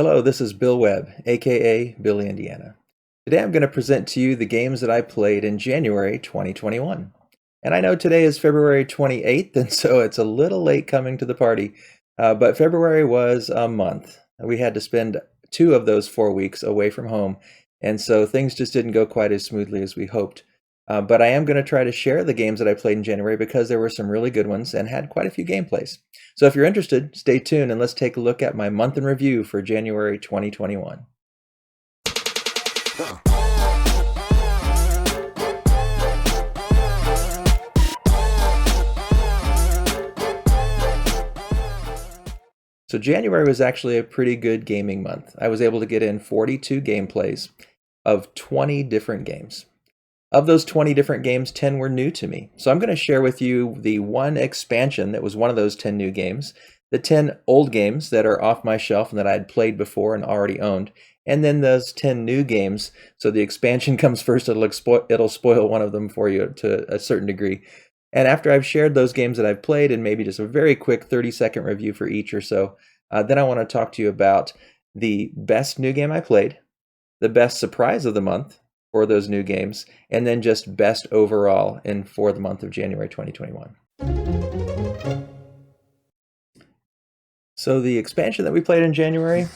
Hello, this is Bill Webb, aka Billy Indiana. Today I'm going to present to you the games that I played in January 2021. And I know today is February 28th, and so it's a little late coming to the party, but February was a month. We had to spend 2 of those 4 weeks away from home, and so things just didn't go quite as smoothly as we hoped. But I am going to try to share the games that I played in January because there were some really good ones and had quite a few gameplays. So if you're interested, stay tuned and let's take a look at my month in review for January 2021. So January was actually a pretty good gaming month. I was able to get in 42 gameplays of 20 different games. Of those 20 different games, 10 were new to me. So I'm going to share with you the one expansion that was one of those 10 new games, the 10 old games that are off my shelf and that I had played before and already owned, and then those 10 new games. So the expansion comes first, it'll spoil one of them for you to a certain degree. And after I've shared those games that I've played and maybe just a very quick 30-second review for each or so, then I want to talk to you about the best new game I played, the best surprise of the month for those new games, and then just best overall for the month of January 2021. So the expansion that we played in January,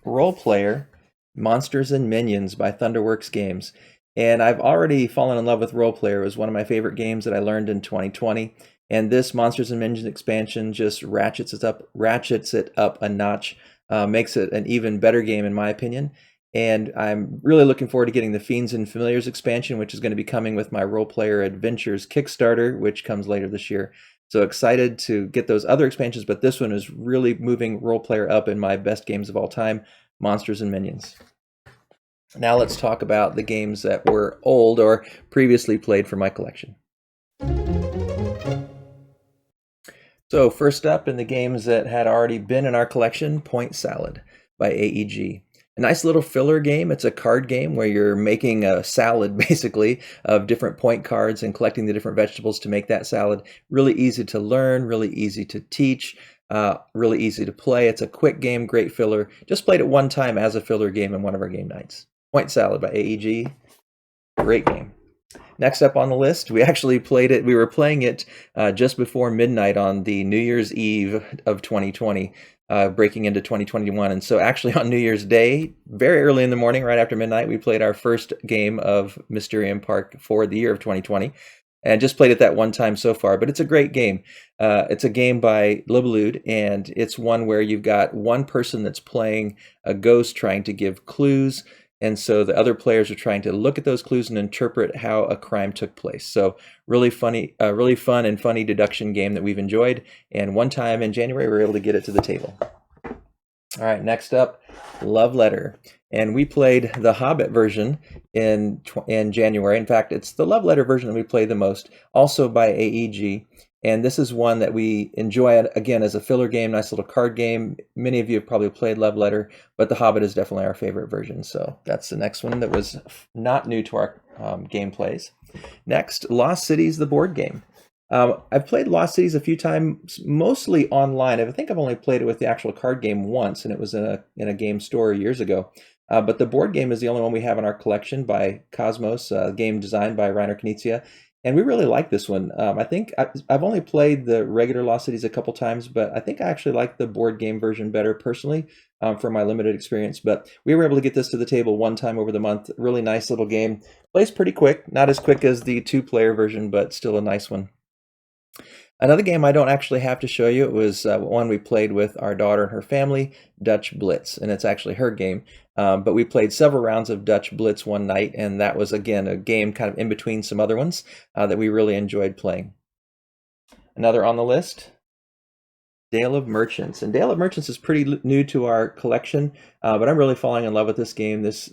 Role Player, Monsters and Minions by Thunderworks Games. And I've already fallen in love with Role Player. It was one of my favorite games that I learned in 2020. And this Monsters and Minions expansion just ratchets it up a notch, makes it an even better game in my opinion. And I'm really looking forward to getting the Fiends and Familiars expansion, which is going to be coming with my Role Player Adventures Kickstarter, which comes later this year. So excited to get those other expansions, but this one is really moving Role Player up in my best games of all time, Monsters and Minions. Now let's talk about the games that were old or previously played for my collection. So first up in the games that had already been in our collection, Point Salad by AEG. A nice little filler game. It's a card game where you're making a salad, basically, of different point cards and collecting the different vegetables to make that salad. Really easy to learn, really easy to teach, really easy to play. It's a quick game, great filler. Just played it one time as a filler game in one of our game nights. Point Salad by AEG. Great game. Next up on the list, we actually played it. We were playing it just before midnight on the New Year's Eve of 2020. Breaking into 2021. And so actually on New Year's Day, very early in the morning, right after midnight, we played our first game of Mysterium Park for the year of 2020 and just played it that one time so far. But it's a great game. It's a game by Libellude, and it's one where you've got one person that's playing a ghost trying to give clues. And so the other players are trying to look at those clues and interpret how a crime took place. So really fun and funny deduction game that we've enjoyed. And one time in January, we were able to get it to the table. All right, next up, Love Letter. And we played the Hobbit version in January. In fact, it's the Love Letter version that we played the most, also by AEG. And this is one that we enjoy, again, as a filler game, nice little card game. Many of you have probably played Love Letter, but The Hobbit is definitely our favorite version. So that's the next one that was not new to our gameplays. Next, Lost Cities, the board game. I've played Lost Cities a few times, mostly online. I think I've only played it with the actual card game once, and it was in a game store years ago. But the board game is the only one we have in our collection by Cosmos, a game designed by Reiner Knizia. And we really like this one. I think I've only played the regular Lost Cities a couple times, but I think I actually like the board game version better personally from my limited experience. But we were able to get this to the table one time over the month. Really nice little game. Plays pretty quick. Not as quick as the 2-player version, but still a nice one. Another game I don't actually have to show you. It was one we played with our daughter and her family, Dutch Blitz, and it's actually her game. But we played several rounds of Dutch Blitz one night, and that was, again, a game kind of in between some other ones that we really enjoyed playing. Another on the list, Dale of Merchants. And Dale of Merchants is pretty new to our collection, but I'm really falling in love with this game. This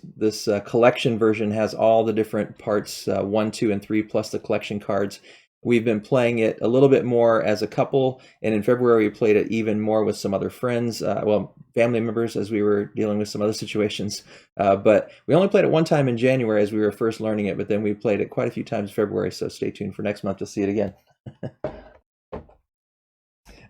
collection version has all the different parts, 1, 2, and 3, plus the collection cards. We've been playing it a little bit more as a couple, and in February we played it even more with some other friends, family members, as we were dealing with some other situations. But we only played it one time in January as we were first learning it, but then we played it quite a few times in February, so stay tuned for next month to see it again.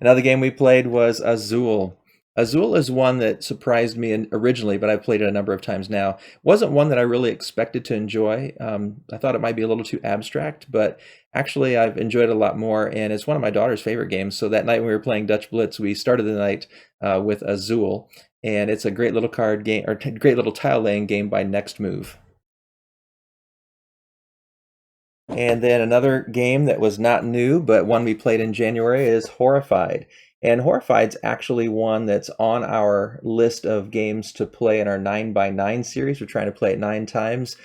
Another game we played was Azul. Azul is one that surprised me originally, but I've played it a number of times now. Wasn't one that I really expected to enjoy. I thought it might be a little too abstract, but actually I've enjoyed it a lot more, and it's one of my daughter's favorite games. So that night when we were playing Dutch Blitz, we started the night with Azul, and it's a great little card game, or great little tile laying game by Next Move. And then another game that was not new, but one we played in January is Horrified. And Horrified's actually one that's on our list of games to play in our 9x9 series. We're trying to play it 9 times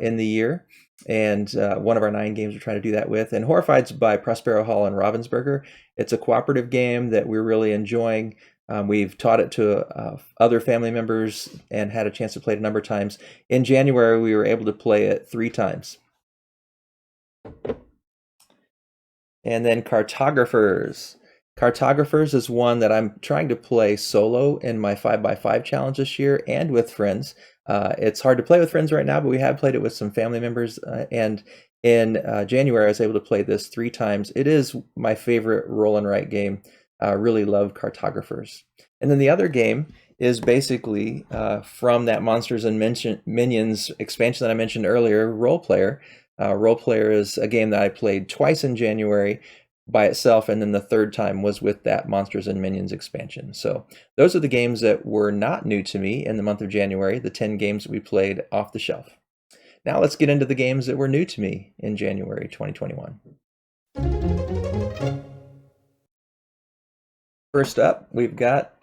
in the year. And one of our 9 games we're trying to do that with. And Horrified's by Prospero Hall and Ravensburger. It's a cooperative game that we're really enjoying. We've taught it to other family members and had a chance to play it a number of times. In January, we were able to play it 3 times. And then Cartographers. Cartographers is one that I'm trying to play solo in my 5x5 challenge this year and with friends. It's hard to play with friends right now, but we have played it with some family members. And in January, I was able to play this 3 times. It is my favorite roll and write game. Really love Cartographers. And then the other game is basically from that Monsters and Minions expansion that I mentioned earlier, Role Player. Role Player is a game that I played twice in January by itself, and then the 3rd time was with that Monsters and Minions expansion. So those are the games that were not new to me in the month of January, the 10 games that we played off the shelf. Now let's get into the games that were new to me in January 2021. First up, we've got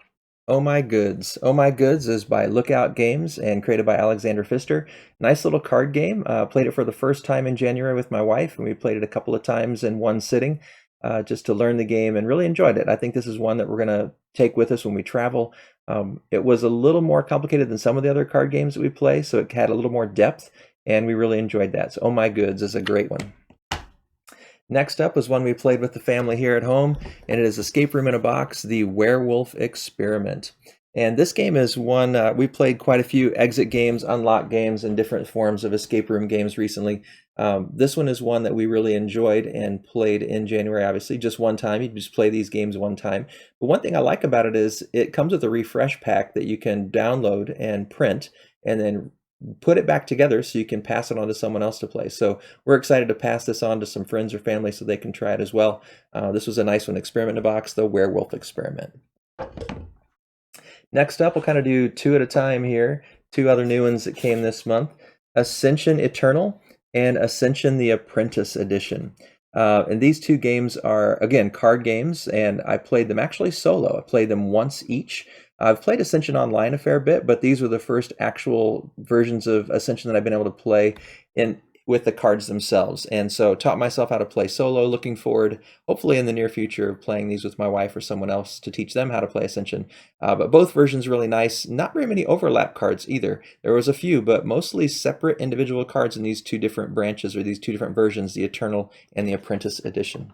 Oh My Goods. Oh My Goods is by Lookout Games and created by Alexander Pfister. Nice little card game. Played it for the first time in January with my wife, and we played it a couple of times in one sitting just to learn the game, and really enjoyed it. I think this is one that we're going to take with us when we travel. It was a little more complicated than some of the other card games that we play, so it had a little more depth, and we really enjoyed that. So Oh My Goods is a great one. Next up was one we played with the family here at home, and it is Escape Room in a Box, The Werewolf Experiment. And this game is one, we played quite a few exit games, unlock games, and different forms of escape room games recently. This one is one that we really enjoyed and played in January, obviously, just one time. You can just play these games one time. But one thing I like about it is it comes with a refresh pack that you can download and print, and then put it back together so you can pass it on to someone else to play. So we're excited to pass this on to some friends or family so they can try it as well. This was a nice one, Experiment in a Box, The Werewolf Experiment. Next up, we'll kind of do 2 at a time here. 2 other new ones that came this month. Ascension Eternal and Ascension the Apprentice Edition. And these 2 games are, again, card games, and I played them actually solo. I played them once each. I've played Ascension online a fair bit, but these were the first actual versions of Ascension that I've been able to play with the cards themselves. And so taught myself how to play solo, looking forward, hopefully in the near future, playing these with my wife or someone else to teach them how to play Ascension. But both versions really nice. Not very many overlap cards either. There was a few, but mostly separate individual cards in these 2 different branches, or these 2 different versions, the Eternal and the Apprentice Edition.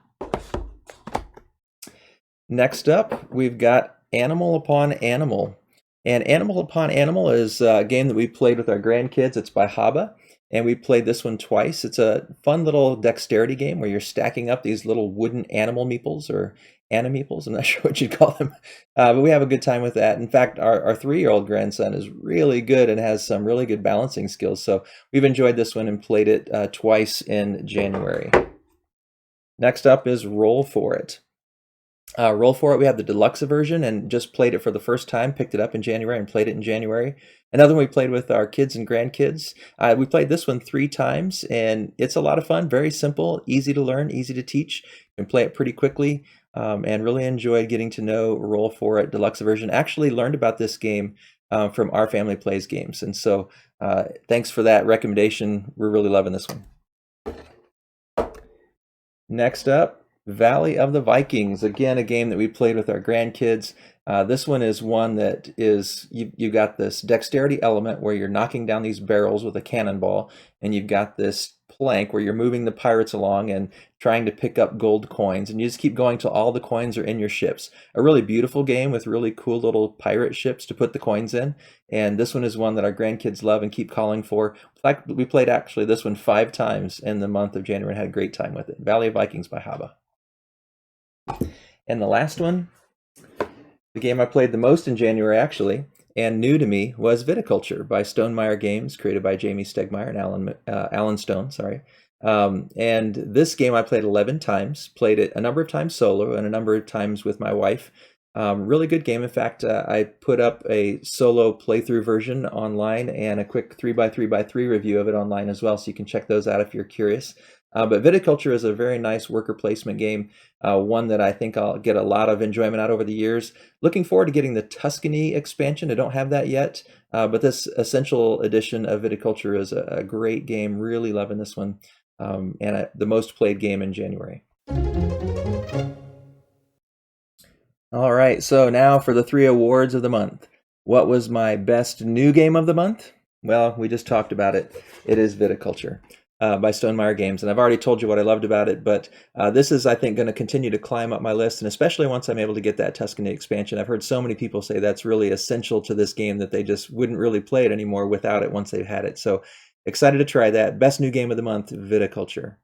Next up, we've got Animal Upon Animal. And Animal Upon Animal is a game that we played with our grandkids. It's by Haba, and we played this one twice. It's a fun little dexterity game where you're stacking up these little wooden animal meeples, or animeeples. I'm not sure what you'd call them. But we have a good time with that. In fact, our 3-year-old grandson is really good and has some really good balancing skills. So we've enjoyed this one and played it twice in January. Next up is Roll For It. Roll For It, we have the deluxe version and just played it for the first time, picked it up in January and played it in January. Another one we played with our kids and grandkids. We played this one 3 times, and it's a lot of fun, very simple, easy to learn, easy to teach. You can play it pretty quickly, and really enjoyed getting to know Roll For It deluxe version. Actually learned about this game from Our Family Plays Games, and so thanks for that recommendation. We're really loving this one. Next up, Valley of the Vikings, again a game that we played with our grandkids. This one is one that is, you got this dexterity element where you're knocking down these barrels with a cannonball, and you've got this plank where you're moving the pirates along and trying to pick up gold coins, and you just keep going till all the coins are in your ships. A really beautiful game with really cool little pirate ships to put the coins in, and this one is one that our grandkids love and keep calling for. We played actually this one 5 times in the month of January and had a great time with it. Valley of Vikings by Haba. And the last one, The game I played the most in January, actually, and new to me, was Viticulture by Stonemeyer Games, created by Jamie Stegmeyer and Alan Stone. Sorry. And this game I played 11 times, played it a number of times solo and a number of times with my wife. Really good game. In fact, I put up a solo playthrough version online and a quick 3x3x3 review of it online as well, so you can check those out if you're curious. But Viticulture is a very nice worker placement game, one that I think I'll get a lot of enjoyment out over the years. Looking forward to getting the Tuscany expansion. I don't have that yet, but this Essential Edition of Viticulture is a great game. Really loving this one, and the most played game in January. All right, so now for the 3 awards of the month. What was my best new game of the month? Well, we just talked about it. It is Viticulture by Stonemeyer Games, and I've already told you what I loved about it, but this is, I think, going to continue to climb up my list, and especially once I'm able to get that Tuscany expansion. I've heard so many people say that's really essential to this game that they just wouldn't really play it anymore without it once they've had it. So excited to try that. Best new game of the month, Viticulture.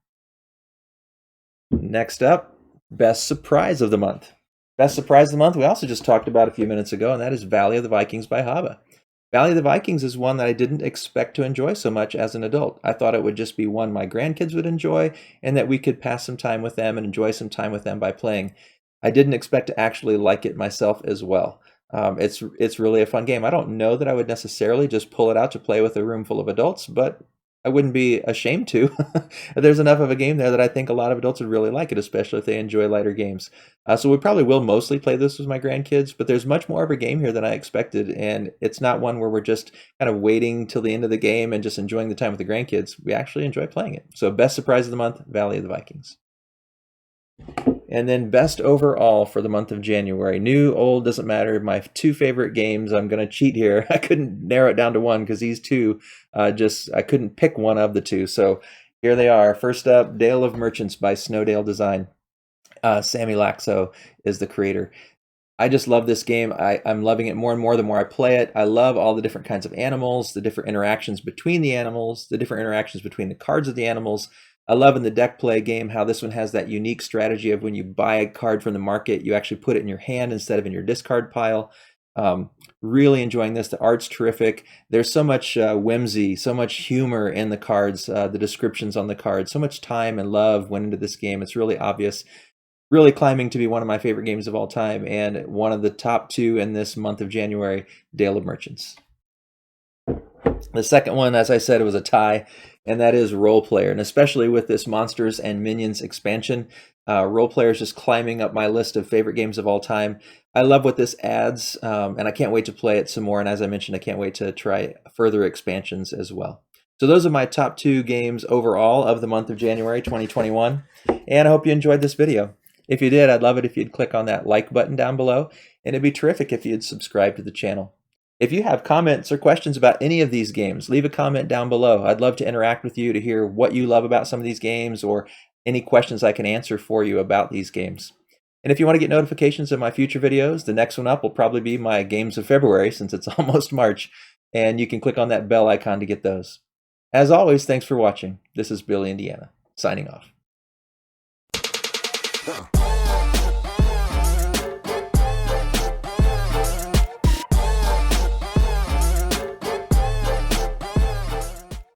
Next up, best surprise of the month. Best surprise of the month, we also just talked about a few minutes ago, and that is Valley of the Vikings by Haba. Valley of the Vikings is one that I didn't expect to enjoy so much as an adult. I thought it would just be one my grandkids would enjoy, and that we could pass some time with them and enjoy some time with them by playing. I didn't expect to actually like it myself as well. It's really a fun game. I don't know that I would necessarily just pull it out to play with a room full of adults, but I wouldn't be ashamed to. There's enough of a game there that I think a lot of adults would really like it, especially if they enjoy lighter games. So we probably will mostly play this with my grandkids, but there's much more of a game here than I expected, and it's not one where we're just kind of waiting till the end of the game and just enjoying the time with the grandkids. We actually enjoy playing it. So best surprise of the month, Valley of the Vikings. And then best overall for the month of January. New, old, doesn't matter. My 2 favorite games. I'm going to cheat here. I couldn't narrow it down to one because these 2, I couldn't pick one of the 2. So here they are. First up, Dale of Merchants by Snowdale Design. Sammy Laxo is the creator. I just love this game. I'm loving it more and more the more I play it. I love all the different kinds of animals, the different interactions between the animals, the different interactions between the cards of the animals. I love in the deck play game how this one has that unique strategy of when you buy a card from the market, you actually put it in your hand instead of in your discard pile. Really enjoying this. The art's terrific. There's so much whimsy, so much humor in the cards, the descriptions on the cards. So much time and love went into this game. It's really obvious. Really climbing to be one of my favorite games of all time, and one of the top 2 in this month of January, Dale of Merchants. The second one, as I said, it was a tie, and that is Role Player. And especially with this Monsters and Minions expansion, Role Player is just climbing up my list of favorite games of all time. I love what this adds, and I can't wait to play it some more. And as I mentioned, I can't wait to try further expansions as well. So those are my top 2 games overall of the month of January 2021, and I hope you enjoyed this video. If you did, I'd love it if you'd click on that like button down below, and it'd be terrific if you'd subscribe to the channel. If you have comments or questions about any of these games, leave a comment down below. I'd love to interact with you to hear what you love about some of these games or any questions I can answer for you about these games. And if you want to get notifications of my future videos, the next one up will probably be my Games of February since it's almost March, and you can click on that bell icon to get those. As always, thanks for watching. This is Billy, Indiana, signing off.